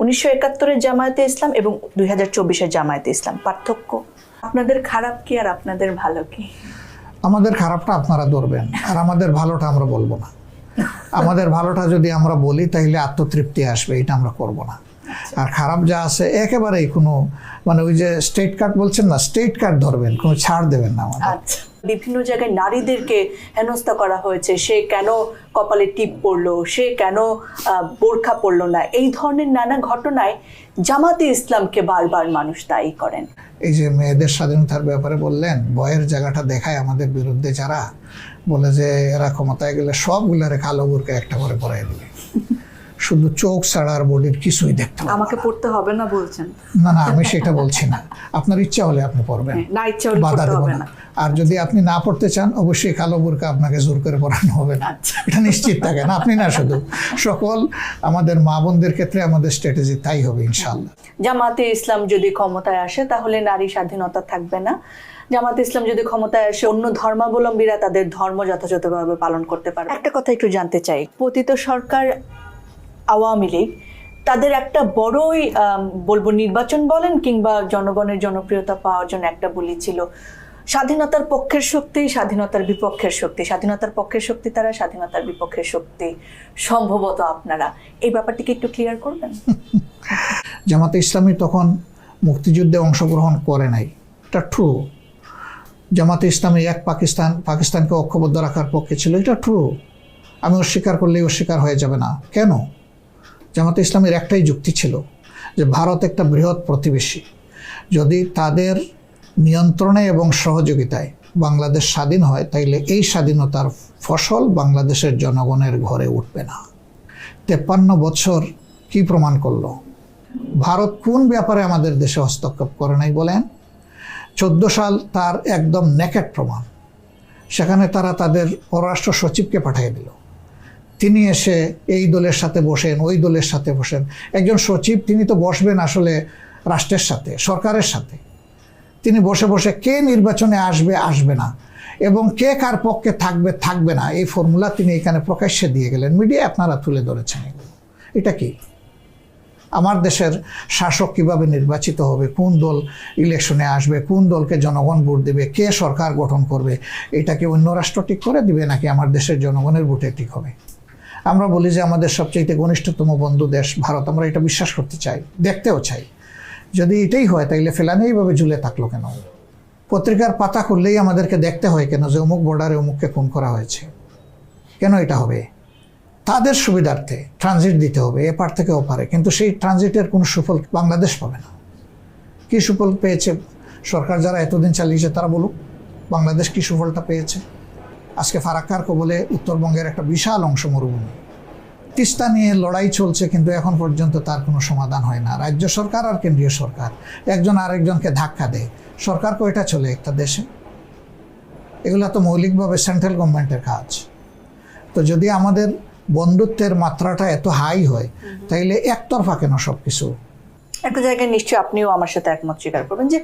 1971-এর জামায়াতে ইসলাম এবং 2024-এর জামায়াতে ইসলাম, পার্থক্য? আপনাদের খারাপ কি আর আপনাদের ভালো কি? আমাদের খারাপটা আপনারা ধরবেন, আর আমাদের ভালোটা আমরা বলবো না। আমাদের ভালোটা যদি আমরা বলি তাহলে আত্মতৃপ্তি আসবে, এটা আমরা করব না। আর খারাপ যা আছে একেবারেই কোনো মানে ওই যে স্টেট কার্ড বলছেন না, স্টেট কার্ড ধরবেন, কোনো ছাড় দেবেন না আমাদের। আচ্ছা, বিভিন্ন জায়গায় নারীদেরকে হেনস্থা করা হয়েছে, সে কেন কপালে টিপ পড়লো, সে কেন বোরখা পড়লো না, এই ধরনের নানা ঘটনায় জামাতে ইসলামকে বারবার মানুষ দায়ী করেন। এই যে মেয়েদের স্বাধীনতার ব্যাপারে বললেন, ভয়ের জায়গাটা দেখায় আমাদের বিরুদ্ধে যারা বলে যে এরা ক্ষমতায় গেলে সবগুলারে কালো বোরকা একটা করে পরাই দিবে, শুধু চোখ ছাড়া আর বডির কিছুই দেখতে পাবে না। আমাকে পড়তে হবে না বলছেন? না না, আমি সেটা বলছি না। আপনার ইচ্ছা হলে আপনি পড়বেন, না ইচ্ছা হলে বাধা পড়তে দেব হবে না। না। আর যদি আপনি না পড়তে চান, অবশ্যই কালো বোরকা আপনাকে জোর করে পরানো হবে না, এটা নিশ্চিত থাকেন। আপনি না, শুধু সকল আমাদের মা বোনদের ক্ষেত্রে আমাদের স্ট্র্যাটেজি তাই হবে ইনশাআল্লাহ। জামাতে ইসলাম যদি ক্ষমতায় আসে তাহলে নারী স্বাধীনতা থাকবে না। জামাতে ইসলাম যদি ক্ষমতায় আসে, অন্য ধর্মাবলম্বীরা তাদের ধর্ম যথাযথভাবে পালন করতে পারবে। একটা কথা একটু জানতে চাই, পতিত সরকার আওয়ামী লীগ, তাদের একটা বড়ই বলবো নির্বাচন বলেন কিংবা জনগণের জনপ্রিয়তা পাওয়ার জন্য একটা বলি ছিল, স্বাধীনতার পক্ষের শক্তি, স্বাধীনতার বিপক্ষের শক্তি। স্বাধীনতার পক্ষের শক্তি তারা, স্বাধীনতার বিপক্ষের শক্তি সম্ভবত আপনারা। এই ব্যাপারটিকে একটু ক্লিয়ার করবেন? জামাতে ইসলামী তখন মুক্তিযুদ্ধে অংশগ্রহণ করে নাই, এটা ট্রু। জামাতে ইসলামী এক পাকিস্তানকে ঐক্যবদ্ধ রাখার পক্ষে ছিল, এটা ট্রু। আমি অস্বীকার করলেই অস্বীকার হয়ে যাবে না। কেন? জামাতে ইসলামের একটাই যুক্তি ছিল যে ভারত একটা বৃহৎ প্রতিবেশী, যদি তাদের নিয়ন্ত্রণে এবং সহযোগিতায় বাংলাদেশ স্বাধীন হয় তাইলে এই স্বাধীনতার ফসল বাংলাদেশের জনগণের ঘরে উঠবে না। 53 বছর কি প্রমাণ করলো? ভারত কোন ব্যাপারে আমাদের দেশে হস্তক্ষেপ করে নাই বলেন? 14 সাল তার একদম নেকেট প্রমাণ। সেখানে তারা তাদের পররাষ্ট্র সচিবকে পাঠিয়ে দিল, তিনি এসে এই দলের সাথে বসেন, ওই দলের সাথে বসেন। একজন সচিব, তিনি তো বসবেন আসলে রাষ্ট্রের সাথে, সরকারের সাথে। তিনি বসে বসে কে নির্বাচনে আসবে, আসবে না, এবং কে কার পক্ষে থাকবে, থাকবে না, এই ফর্মুলা তিনি এখানে প্রকাশ্যে দিয়ে গেলেন। মিডিয়া আপনারা তুলে ধরেছেন এগুলো। এটা কি? আমার দেশের শাসক কিভাবে নির্বাচিত হবে, কোন দল ইলেকশনে আসবে, কোন দলকে জনগণ ভোট দেবে, কে সরকার গঠন করবে, এটা কি অন্য রাষ্ট্র ঠিক করে দিবে নাকি আমার দেশের জনগণের ভোটে ঠিক হবে? আমরা বলি যে আমাদের সবচেয়ে ঘনিষ্ঠতম বন্ধু দেশ ভারত, আমরা এটা বিশ্বাস করতে চাই, দেখতেও চাই। যদি এটাই হয় তাইলে ফেলানি এইভাবে ঝুলে থাকলো কেন? পত্রিকার পাতা খুললেই আমাদেরকে দেখতে হয় কেন যে অমুক বর্ডারে অমুককে খুন করা হয়েছে? কেন এটা হবে? তাদের সুবিধার্থে ট্রানজিট দিতে হবে এপার থেকে ওপারে, কিন্তু সেই ট্রানজিটের কোনো সুফল বাংলাদেশ পাবে না। কি সুফল পেয়েছে সরকার যারা এতদিন চালিয়েছে তারা বলুক, বাংলাদেশ কি সুফলটা পেয়েছে? আজকে ফারাক্কার কবলে উত্তরবঙ্গের একটা বিশাল অংশ মরুভূমি, তিস্তা নিয়ে লড়াই চলছে, কিন্তু এখন পর্যন্ত তার কোনো সমাধান হয় না। রাজ্য সরকার আর কেন্দ্রীয় সরকার একজন আরেকজনকে ধাক্কা দেয়। সরকার কয়টা চলে একটা দেশে? এগুলো তো মৌলিকভাবে সেন্ট্রাল গভর্নমেন্টের কাজ। তো যদি আমাদের বন্ধুত্বের মাত্রাটা এত হাই হয় তাইলে একতরফা কেন সব কিছু? একটা জায়গায় নিশ্চয়ই আপনিও আমার সাথে একমত স্বীকার করবেন যে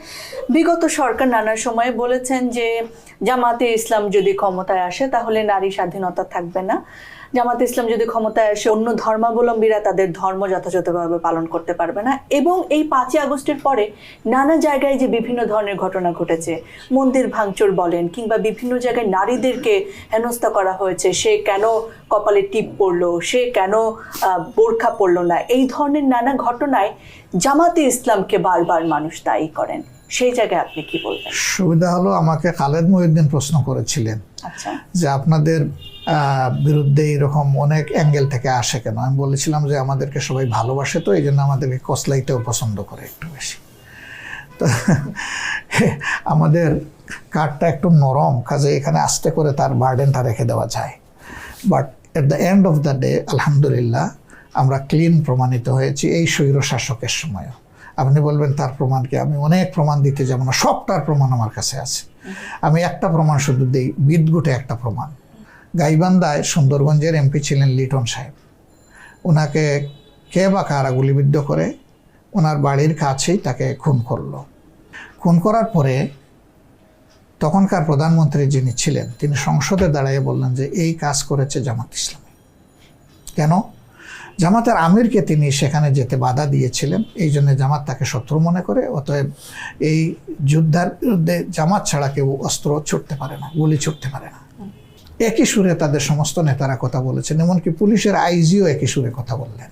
বিগত সরকার নানা সময়ে বলেছেন যে জামাতে ইসলাম যদি ক্ষমতায় আসে তাহলে নারী স্বাধীনতা থাকবে না। জামাতে ইসলাম যদি ক্ষমতায় আসে, অন্য ধর্মাবলম্বীরা তাদের ধর্ম যথাযথভাবে পালন করতে পারবে না। এবং এই 5ই আগস্টের পরে নানা জায়গায় যে বিভিন্ন ধরনের ঘটনা ঘটেছে, মন্দির ভাঙচুর বলেন কিংবা বিভিন্ন জায়গায় নারীদেরকে হেনস্থা করা হয়েছে, সে কেন কপালে টিপ পড়লো, সে কেন বোরখা পড়লো না, এই ধরনের নানা ঘটনায় জামাতে ইসলামকে বারবার মানুষ দায়ী করেন। সেই জায়গায় আপনি কি বলবেন? সুবিধা হলো আমাকে খালেদ মহিউদ্দিন প্রশ্ন করেছিলেন যে আপনাদের বিরুদ্ধে এরকম অনেক অ্যাঙ্গেল থেকে আসে কেন। আমি বলেছিলাম যে আমাদেরকে সবাই ভালোবাসে, তো এই জন্য আমাদেরকে কসলাইতেও পছন্দ করে একটু বেশি। তো আমাদের কাঠটা একটু নরম, কাজে এখানে আস্তে করে তার বার্ডেনটা রেখে দেওয়া যায়। But at the end of the day আলহামদুলিল্লাহ আমরা ক্লিন প্রমাণিত হয়েছি এই স্বৈর শাসকের সময়ও। আপনি বলবেন তার প্রমাণ কি? আমি অনেক প্রমাণ দিতে যাব না, সবটার প্রমাণ আমার কাছে আছে। আমি একটা প্রমাণ শুধু দিই, বিদঘুটে একটা প্রমাণ। গাইবান্ধায় সুন্দরগঞ্জের এমপি ছিলেন লিটন সাহেব, ওনাকে কে বা কারা গুলিবিদ্ধ করে ওনার বাড়ির কাছেই তাকে খুন করলো। খুন করার পরে তখনকার প্রধানমন্ত্রী যিনি ছিলেন তিনি সংসদে দাঁড়িয়ে বললেন যে এই কাজ করেছে জামাত ইসলামী। কেন? জামাতের আমিরকে তিনি সেখানে যেতে বাধা দিয়েছিলেন, এই জন্য জামাত তাকে শত্রু মনে করে। অতএব এই যুদ্ধের বিরুদ্ধে জামাত ছাড়া কেউ অস্ত্র ছুটতে পারে না, গুলি ছুটতে পারে না। একই সুরে তাদের সমস্ত নেতারা কথা বলেছেন, এমনকি পুলিশের আইজিও একই সুরে কথা বললেন।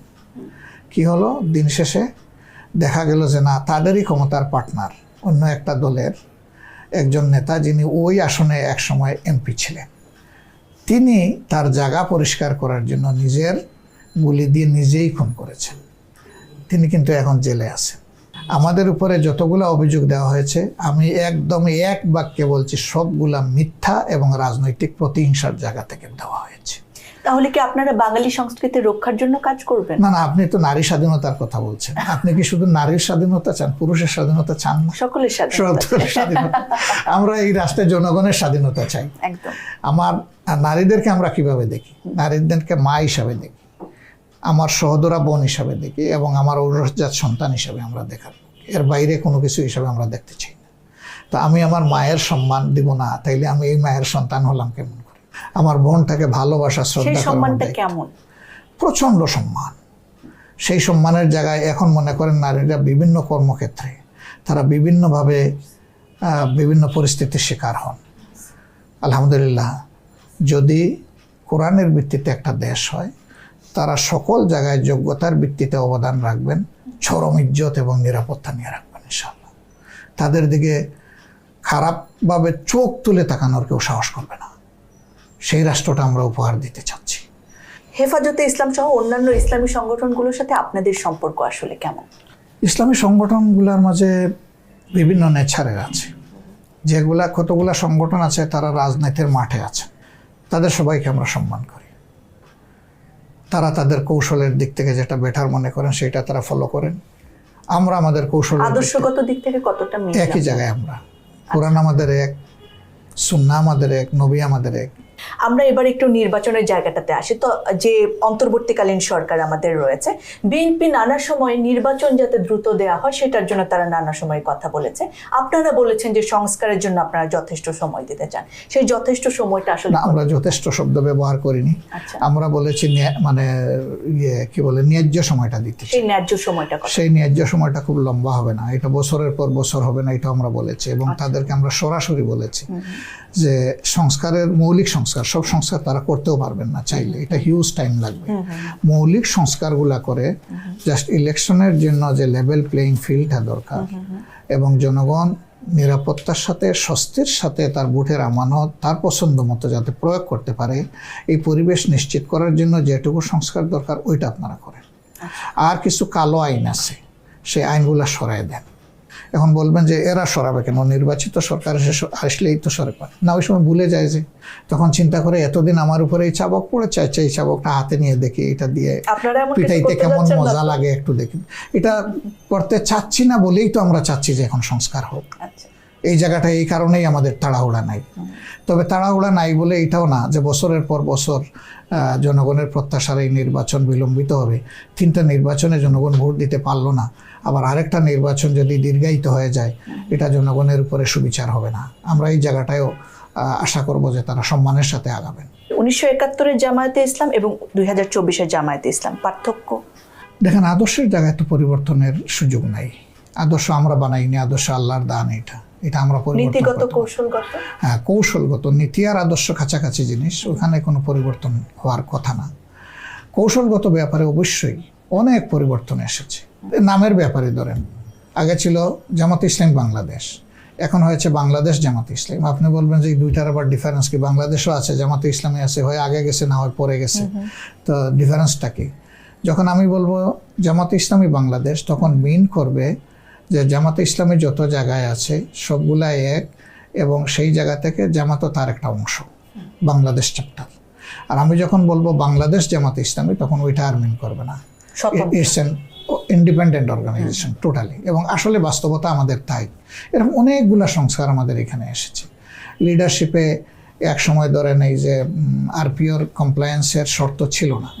কি হলো, দিন শেষে দেখা গেল যে না, তাদেরই ক্ষমতার পার্টনার অন্য একটা দলের একজন নেতা, যিনি ওই আসনে একসময় এমপি ছিলেন, তিনি তার জায়গা পরিষ্কার করার জন্য নিজের গুলি দিয়ে নিজেই খুন করেছেন। তিনি কিন্তু এখন জেলে আছেন। আমাদের উপরে যতগুলো অভিযোগ দেওয়া হয়েছে, আমি একদম এক বাক্যে বলছি, সবগুলা মিথ্যা এবং রাজনৈতিক প্রতিহিংসার জায়গা থেকে দেওয়া হয়েছে। তাহলে কি আপনারা বাঙালি সংস্কৃতি রক্ষার জন্য কাজ করবেন? না না, আপনি তো নারী স্বাধীনতার কথা বলছেন। আপনি কি শুধু নারীর স্বাধীনতা চান, পুরুষের স্বাধীনতা চান না? সকলের স্বাধীনতা। আমরা এই রাষ্ট্রের জনগণের স্বাধীনতা চাই। একদম। আমার নারীদেরকে আমরা কিভাবে দেখি? নারীদেরকে মা হিসাবে দেখি, আমার সহোদরা বোন হিসাবে দেখি, এবং আমার ঔরসজাত সন্তান হিসাবে আমরা দেখার, এর বাইরে কোনো কিছু হিসাবে আমরা দেখতে চাই না। তো আমি আমার মায়ের সম্মান দিব না, তাইলে আমি এই মায়ের সন্তান হলাম কেমন করে? আমার বোনটাকে ভালোবাসা, শ্রদ্ধা, সম্মানটা কেমন? প্রচন্ড সম্মান। সেই সম্মানের জায়গায় এখন মনে করেন নারীরা বিভিন্ন কর্মক্ষেত্রে তারা বিভিন্নভাবে বিভিন্ন পরিস্থিতির শিকার হন। আলহামদুলিল্লাহ, যদি কোরআনের ভিত্তিতে একটা দেশ হয়, তারা সকল জায়গায় যোগ্যতার ভিত্তিতে অবদান রাখবেন, চরম ইজ্জত এবং নিরাপত্তা নিয়ে রাখবেন ইনশাআল্লাহ। তাদের দিকে খারাপভাবে চোখ তুলে তাকানোর কেউ সাহস করবে না। সেই রাষ্ট্রটা আমরা উপহার দিতে চাচ্ছি। হেফাজতে ইসলাম সহ অন্যান্য ইসলামী সংগঠনগুলোর সাথে আপনাদের সম্পর্ক আসলে কেমন? ইসলামী সংগঠনগুলোর মাঝে বিভিন্ন নেচারের আছে। যেগুলা কতগুলা সংগঠন আছে তারা রাজনীতির মাঠে আছে, তাদের সবাইকে আমরা সম্মান করি। তারা তাদের কৌশলের দিক থেকে যেটা বেটার মনে করেন সেটা তারা ফলো করেন। আমরা আমাদের কৌশল, আদর্শগত দিক থেকে কতটা একই জায়গায়। আমরা কোরআন আমাদের এক, সুন্নাহ আমাদের এক, নবী আমাদের এক। আমরা এবার একটু নির্বাচনের জায়গাটাতে আসি। তো যে অন্তর্বর্তীকালীন সরকার আমাদের রয়েছে, বিএনপি নানা সময় নির্বাচন যাতে দ্রুত দেওয়া হয় সেটার জন্য তারা নানা সময় কথা বলেছে। আপনারা বলেছেন যে সংস্কারের জন্য আপনারা যথেষ্ট সময় দিতে চান। সেই যথেষ্ট সময়টা আসলে আমরা যথেষ্ট শব্দ ব্যবহার করিনি। আমরা বলেছি মানে কি বলে, ন্যায্য সময়টা দিতে। সেই ন্যায্য সময়টা, সেই ন্যায্য সময়টা খুব লম্বা হবে না, এটা বছরের পর বছর হবে না, এটা আমরা বলেছি। এবং তাদেরকে আমরা সরাসরি বলেছি যে সংস্কারের, মৌলিক সংস্কার, সব সংস্কার তারা করতেও পারবেন না চাইলে, এটা হিউজ টাইম লাগবে। মৌলিক সংস্কারগুলা করে জাস্ট ইলেকশনের জন্য যে লেভেল প্লেইং ফিল্ডটা দরকার, এবং জনগণ নিরাপত্তার সাথে, স্বস্তির সাথে তার ভোটের আমানত তার পছন্দ মতো যাতে প্রয়োগ করতে পারে, এই পরিবেশ নিশ্চিত করার জন্য যেটুকু সংস্কার দরকার ওইটা আপনারা করেন। আর কিছু কালো আইন আছে, সেই আইনগুলা সরাই দেন। এখন বলবেন যে এরা সরাবে কেন, নির্বাচিত সরকার আসলেই তো সরে পারে না। ওই সময় ভুলে যায় যে, তখন চিন্তা করে এতদিন আমার উপরে এই চাবক পড়েছে, এই চাবকটা হাতে নিয়ে দেখি, এটা দিয়ে পিটাইতে কেমন মজা লাগে একটু দেখি। এটা করতে চাচ্ছি না বলেই তো আমরা চাচ্ছি যে এখন সংস্কার হোক। এই জায়গাটা এই কারণেই আমাদের তাড়াহুড়া নাই। তবে তাড়াহুড়া নাই বলে এটাও না যে বছরের পর বছর জনগণের প্রত্যাশার এই নির্বাচন বিলম্বিত হবে। 3টা নির্বাচনে জনগণ ভোট দিতে পারলো না, আবার আরেকটা নির্বাচন যদি দীর্ঘায়িত হয়ে যায়, এটা জনগণের উপরে সুবিচার হবে না। আমরা এই জায়গাটায়ও আশা করব যে তারা সম্মানের সাথে আগাবেন। 1971-এর জামায়াতে ইসলাম এবং 2024-এর জামায়াতে ইসলাম পার্থক্য দেখেন, আদর্শের জায়গায় তো পরিবর্তনের সুযোগ নাই। আদর্শ আমরা বানাইনি, আদর্শ আল্লাহর দান। এটা আমরা নীতিগত, কৌশলগত, কৌশলগত। নীতি আর আদর্শ কাছাকাছি জিনিস, ওখানে কোনো পরিবর্তন হওয়ার কথা না। কৌশলগত ব্যাপারে অবশ্যই অনেক পরিবর্তন এসেছে। নামের ব্যাপারে ধরেন, আগে ছিল জামাত ইসলাম বাংলাদেশ, এখন হয়েছে বাংলাদেশ জামাত ইসলাম। আপনি বলবেন যে এই দুইটার আবার ডিফারেন্স কি? বাংলাদেশও আছে, জামাতে ইসলামী আছে, হয় আগে গেছে না হয় পরে গেছে, তো ডিফারেন্সটা কি? যখন আমি বলবো জামাতে ইসলামী বাংলাদেশ, তখন মিন করবে যে জামাতে ইসলামী যত জায়গায় আছে সবগুলা এক, এবং সেই জায়গা থেকে জামাতও তার একটা অংশ, বাংলাদেশ চ্যাপ্টার। আর আমি যখন বলবো বাংলাদেশ জামাতে ইসলামী, তখন ওইটা আর মিন করবে না, it's an independent organization totally. এবং আসলে বাস্তবতা আমাদের তাই। এরকম অনেকগুলা সংস্কার আমাদের এখানে এসেছে। লিডারশিপে এক সময় ধরেন এই যে আরপিওর কমপ্লায়েন্সের শর্ত ছিল না,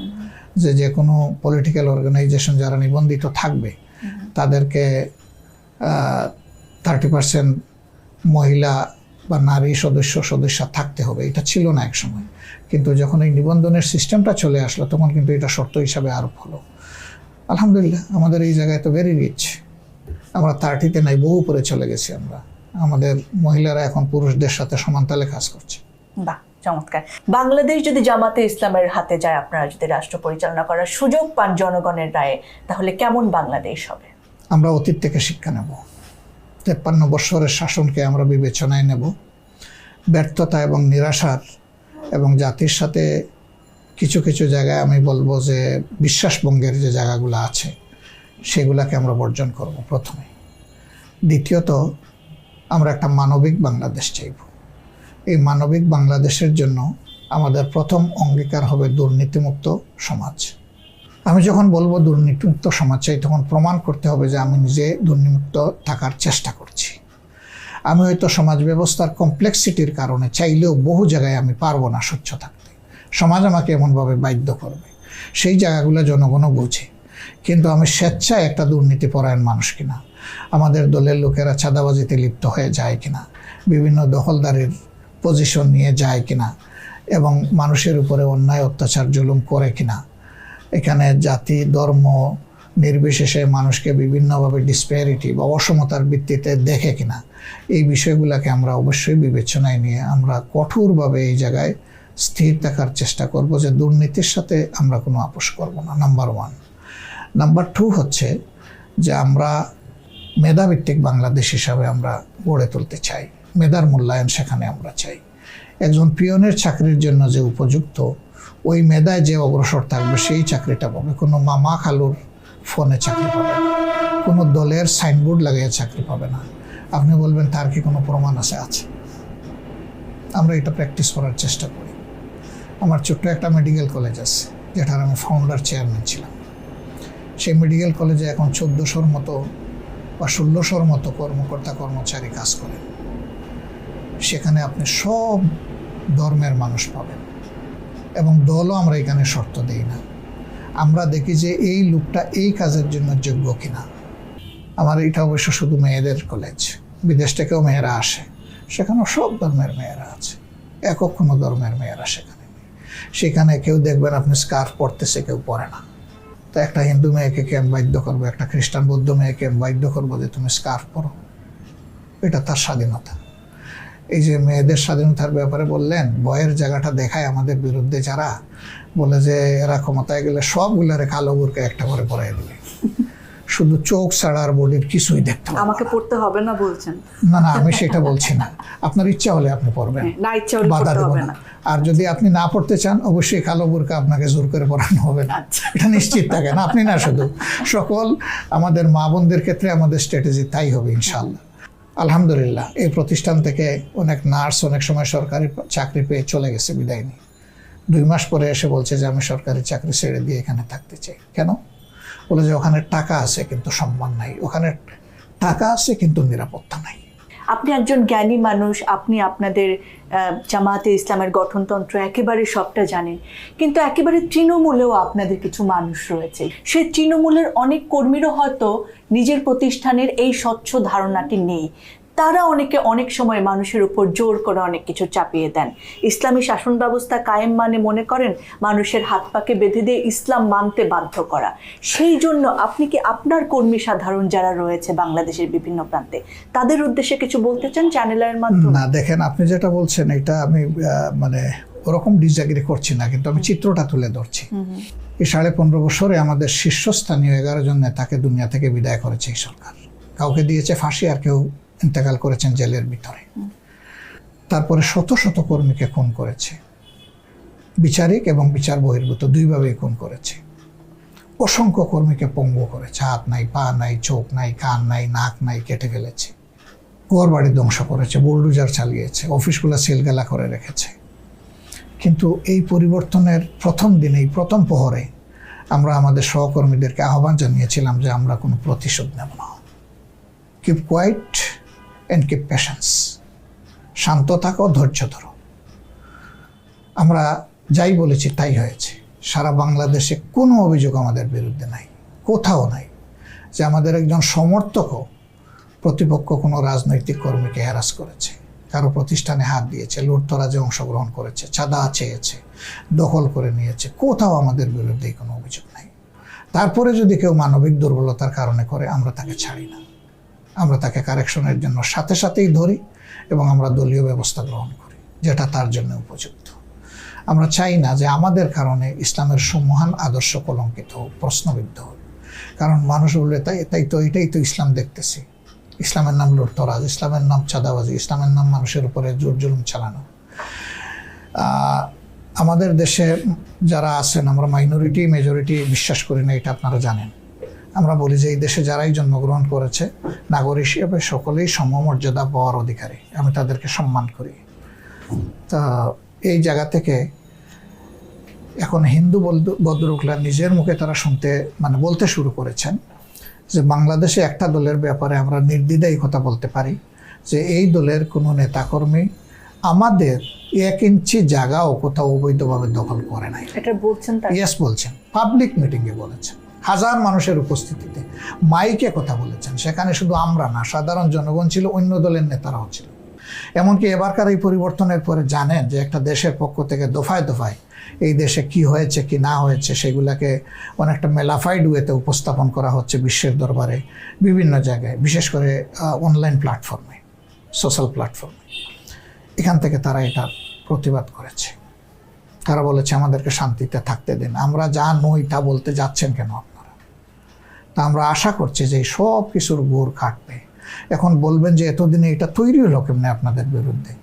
যে কোনো পলিটিক্যাল অর্গানাইজেশন যারা নিবন্ধিত থাকবে তাদেরকে 30% মহিলা বা নারী সদস্যা থাকতে হবে, এটা ছিল না এক সময়। কিন্তু যখন এই নিবন্ধনের সিস্টেমটা চলে আসলো তখন কিন্তু এটা শর্ত হিসাবে আরোপ হলো। আলহামদুলিল্লাহ আমাদের এই জায়গায় তো ভেরি রিচ, আমরা 30-তে নাই, বহু উপরে চলে গেছি আমরা। আমাদের মহিলারা এখন পুরুষদের সাথে সমান তালে কাজ করছে। বাহ, চমৎকার। বাংলাদেশ যদি জামাতে ইসলামের হাতে যায়, আপনারা যদি রাষ্ট্র পরিচালনা করার সুযোগ পান জনগণের রায়ে, তাহলে কেমন বাংলাদেশ হবে? আমরা অতীত থেকে শিক্ষা নেব, 53 বৎসরের শাসনকে আমরা বিবেচনায় নেব, ব্যর্থতা এবং নিরাশার এবং জাতির সাথে কিছু কিছু জায়গায় আমি বলবো যে বিশ্বাসভঙ্গের যে জায়গাগুলো আছে সেগুলাকে আমরা বর্জন করব প্রথমে। দ্বিতীয়ত, আমরা একটা মানবিক বাংলাদেশ চাইব। এই মানবিক বাংলাদেশের জন্য আমাদের প্রথম অঙ্গীকার হবে দুর্নীতিমুক্ত সমাজ। আমি যখন বলবো দুর্নীতিমুক্ত সমাজ চাই, তখন প্রমাণ করতে হবে যে আমি নিজে দুর্নীতিমুক্ত থাকার চেষ্টা করছি। আমি হয়তো সমাজ ব্যবস্থার কমপ্লেক্সিটির কারণে চাইলেও বহু জায়গায় আমি পারবো না স্বচ্ছ থাকতে, সমাজ আমাকে এমনভাবে বাধ্য করবে, সেই জায়গাগুলো জনগণও বুঝে। কিন্তু আমি স্বেচ্ছায় একটা দুর্নীতিপরায়ণ মানুষ কিনা, আমাদের দলের লোকেরা চাঁদাবাজিতে লিপ্ত হয়ে যায় কিনা, বিভিন্ন দখলদারির পজিশন নিয়ে যায় কিনা, এবং মানুষের উপরে অন্যায় অত্যাচার জুলুম করে কিনা, এখানে জাতি ধর্ম নির্বিশেষে মানুষকে বিভিন্নভাবে ডিসপ্যারিটি বা অসমতার ভিত্তিতে দেখে কিনা, এই বিষয়গুলোকে আমরা অবশ্যই বিবেচনায় নিয়ে আমরা কঠোরভাবে এই জায়গায় স্থির থাকার চেষ্টা করব যে দুর্নীতির সাথে আমরা কোনো আপোষ করব না, নাম্বার 1। নাম্বার 2 হচ্ছে যে আমরা মেধাভিত্তিক বাংলাদেশ হিসাবে আমরা গড়ে তুলতে চাই, মেধার মূল্যায়ন সেখানে আমরা চাই। একজন পিয়নের চাকরির জন্য যে উপযুক্ত, ওই মেধায় যে অগ্রসর থাকবে সেই চাকরিটা পাবে, কোনো মামা খালুর ফোনে চাকরি পাবে না, কোনো দলের সাইনবোর্ড লাগিয়ে চাকরি পাবে না। আপনি বলবেন তার কি কোনো প্রমাণ আছে? আছে। আমরা এটা প্র্যাকটিস করার চেষ্টা করি। আমার ছোট্ট একটা মেডিকেল কলেজ আছে, যেটার আমি ফাউন্ডার চেয়ারম্যান ছিলাম। সেই মেডিকেল কলেজে এখন 1400-র মতো বা 1600-র মতো কর্মকর্তা কর্মচারী কাজ করেন। সেখানে আপনি সব ধর্মের মানুষ পাবেন, এবং দলও আমরা এখানে শর্ত দিই না। আমরা দেখি যে এই লোকটা এই কাজের জন্য যোগ্য কিনা। আমার এটা অবশ্য শুধু মেয়েদের কলেজ, বিদেশ থেকেও মেয়েরা আসে, সেখানেও সব ধর্মের মেয়েরা আছে, একক কোনো ধর্মের মেয়েরা সেখানে নেই। সেখানে কেউ দেখবেন আপনি স্কার্ফ পরতেছে, কেউ পরে না। তো একটা হিন্দু মেয়েকে কে বাধ্য করবো, একটা খ্রিস্টান বৌদ্ধ মেয়েকে বাধ্য করবো যে তুমি স্কার্ফ পরো? এটা তার স্বাধীনতা। এই যে মেয়েদের স্বাধীনতার ব্যাপারে বললেন, বয়ের জায়গাটা দেখায় আমাদের বিরুদ্ধে যারা বলে যে এরা ক্ষমতায় গেলে সবগুলারে কালো বুরকা একটা করে পরাই দেবে, শুধু চোখ ছাড়া আর বডির কিছুই দেখতে পাবে। আমাকে পড়তে হবে না বলছেন? না না, আমি সেটা বলছি না। আপনার ইচ্ছা হলে আপনি পড়বেন, না ইচ্ছা হলে বাধা পড়তে দেব হবে না। না। আর যদি আপনি না পড়তে চান, অবশ্যই কালো বুরকা আপনাকে জোর করে পড়ানো হবে না, আচ্ছা। এটা নিশ্চিত থাকেন। আপনি না, শুধু সকল আমাদের মা বোনদের ক্ষেত্রে আমাদের স্ট্র্যাটেজি তাই হবে ইনশাআল্লাহ। আলহামদুলিল্লাহ, এই প্রতিষ্ঠান থেকে অনেক নার্স অনেক সময় সরকারি চাকরি পেয়ে চলে গেছে, বিদায় নিয়ে 2 মাস পরে এসে বলছে যে আমি সরকারি চাকরি ছেড়ে দিয়ে এখানে থাকতে চাই। কেন? বলে যে ওখানে টাকা আছে কিন্তু সম্মান নাই, ওখানে টাকা আছে কিন্তু নিরাপত্তা নাই। আপনি একজন জ্ঞানী মানুষ, আপনি আপনাদের জামাতে ইসলামের গঠনতন্ত্র একেবারে সবটা জানেন, কিন্তু একেবারে তৃণমূলেও আপনাদের কিছু মানুষ রয়েছে। সেই তৃণমূলের অনেক কর্মীরও হয়তো নিজের প্রতিষ্ঠানের এই স্বচ্ছ ধারণাটি নেই। তারা অনেক সময় মানুষের উপর জোর করে অনেক কিছু চাপিয়ে দেন। ইসলামী শাসন ব্যবস্থা কায়েম মানে মনে করেন মানুষের হাত পাকে বেঁধে দিয়ে ইসলাম মানতে বাধ্য করা। সেই জন্য আপনি কি আপনার কর্মী সাধারণ যারা রয়েছে বাংলাদেশের বিভিন্ন প্রান্তে, তাদের উদ্দেশ্যে কিছু বলতে চান চ্যানেলের মাধ্যমে? না, দেখেন, আপনি যেটা বলছেন এটা আমি মানে ওরকম ডিসএগ্রি করছি না, কিন্তু আমি চিত্রটা তুলে ধরছি। এই 15.5 বছরে আমাদের শীর্ষস্থানীয় 11 জন নেতাকে দুনিয়া থেকে বিদায় করেছে এই সরকার। কাউকে দিয়েছে ফাঁসি, আর কেউ ইন্তেকাল করেছেন জেলের ভিতরে। তারপরে শত শত কর্মীকে খুন করেছে, বিচারিক এবং বিচার বহির্ভূত দুইভাবেই খুন করেছে। অসংখ্য কর্মীকে পঙ্গু করেছে, হাত নাই, পা নাই, চোখ নাই, কান নাই, নাক নাই, কেটে ফেলেছে। ঘর বাড়ি ধ্বংস করেছে, বুলডোজার চালিয়েছে, অফিসগুলো সিলগালা করে রেখেছে। কিন্তু এই পরিবর্তনের প্রথম দিনেই, প্রথম প্রহরে আমরা আমাদের সহকর্মীদেরকে আহ্বান জানিয়েছিলাম যে আমরা কোনো প্রতিশোধ নেব না। Keep quiet and keep patience, শান্ত থাকো, ধৈর্য ধরো। আমরা যাই বলেছি তাই হয়েছে। সারা বাংলাদেশে কোনো অভিযোগ আমাদের বিরুদ্ধে নাই, কোথাও নাই যে আমাদের একজন সমর্থকও প্রতিপক্ষ কোনো রাজনৈতিক কর্মীকে হ্যারাস করেছে। কারো প্রতিষ্ঠানে হাত দিয়েছে, লুটতরাজে অংশগ্রহণ করেছে, চাঁদা চেয়েছে, দখল করে নিয়েছে, কোথাও আমাদের বিরুদ্ধে কোনো অভিযোগ নাই। তারপরে যদি কেউ মানবিক দুর্বলতার কারণে করে, আমরা তাকে ছাড়ি না, আমরা তাকে কারেকশনের জন্য সাথে সাথেই ধরি এবং আমরা দলীয় ব্যবস্থা গ্রহণ করি যেটা তার জন্য উপযুক্ত। আমরা চাই না যে আমাদের কারণে ইসলামের সুমহান আদর্শ কলঙ্কিত হোক, প্রশ্নবিদ্ধ হোক। কারণ মানুষ বললে তাই তো এটাই তো ইসলাম দেখতেছি, ইসলামের নাম লুটতরাজ, ইসলামের নাম চাঁদাবাজি, ইসলামের নাম মানুষের উপরে জোর জুলুম চালানো। আমাদের দেশে যারা আছেন, আমরা মাইনরিটি মেজরিটি বিশ্বাস করি না, এটা আপনারা জানেন। আমরা বলি যে এই দেশে যারাই জন্মগ্রহণ করেছে নাগরিক হিসেবে সকলেই সমমর্যাদা পাওয়ার অধিকারী, আমি তাদেরকে সম্মান করি। তা এই জায়গা থেকে এখন হিন্দু বদরুকরা নিজের মুখে তারা বলতে শুরু করেছেন যে বাংলাদেশে একটা দলের ব্যাপারে আমরা নির্দ্বিধায় কথা বলতে পারি যে এই দলের কোনো নেতাকর্মী আমাদের 1 ইঞ্চি জায়গাও কোথাও অবৈধভাবে দখল করে নাই। এটা বলছেন তারা? ইয়েস বলছেন, পাবলিক মিটিংয়ে বলেছেন, হাজার মানুষের উপস্থিতিতে মাইকে কথা বলেছেন। সেখানে শুধু আমরা না, সাধারণ জনগণ ছিল, অন্য দলের নেতারাও ছিল। এমনকি এবারকার এই পরিবর্তনের পরে জানেন যে একটা দেশের পক্ষ থেকে দফায় দফায় এই দেশে কি হয়েছে কি না হয়েছে সেগুলাকে অনেকটা মেলাফাইড ওয়েতে উপস্থাপন করা হচ্ছে বিশ্বের দরবারে, বিভিন্ন জায়গায়, বিশেষ করে অনলাইন প্ল্যাটফর্মে, সোশ্যাল প্ল্যাটফর্মে। এখান থেকে তারা এটা প্রতিবাদ করেছে। তারা বলেছে আমাদেরকে শান্তিতে থাকতে দিন, আমরা যা নই তা বলতে যাচ্ছেন কেন আপনারা? তা আমরা আশা করছি যে সব কিছুর গোড় কাটবে। এখন বলবেন যে এতদিনে এটা তৈরি হলো কেমনে আপনাদের বিরুদ্ধে?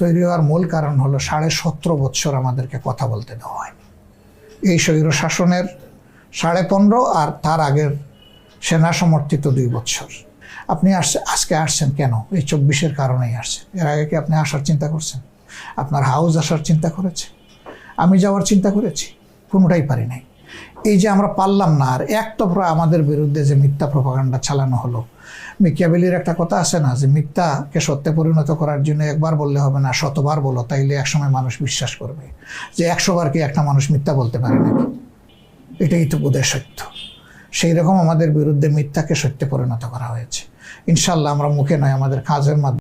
তৈরি হওয়ার মূল কারণ হলো 17.5 বছর আমাদেরকে কথা বলতে দেওয়া হয়নি। এই স্বৈর শাসনের 15.5 আর তার আগের সেনা সমর্থিত 2 বছর। আপনি আজকে আসছেন কেন? এই 24-এর কারণেই আসছেন। এর আগে কি আপনি আসার চিন্তা করছেন? আপনার হাউস আসার চিন্তা করেছে? আমি যাওয়ার চিন্তা করেছি? কোনোটাই পারি নাই। এই যে আমরা পারলাম না, আর একতরফা আমাদের বিরুদ্ধে যে মিথ্যা প্রপাগান্ডা চালানো হলো। মিকিয়াভেলির একটা কথা আছে না, যে মিথ্যাকে সত্যে পরিণত করার জন্য একবার বললে হবে না, 100বার বলো, তাইলে একসময় মানুষ বিশ্বাস করবে। যে 100 বার কি একটা মানুষ মিথ্যা বলতে পারে নাকি? এটাই তো বোধহয় সত্য। সেই রকম আমাদের বিরুদ্ধে মিথ্যাকে সত্যে পরিণত করা হয়েছে। ইনশাল্লাহ আমরা মুখে নয়, আমাদের কাজের মাধ্যমে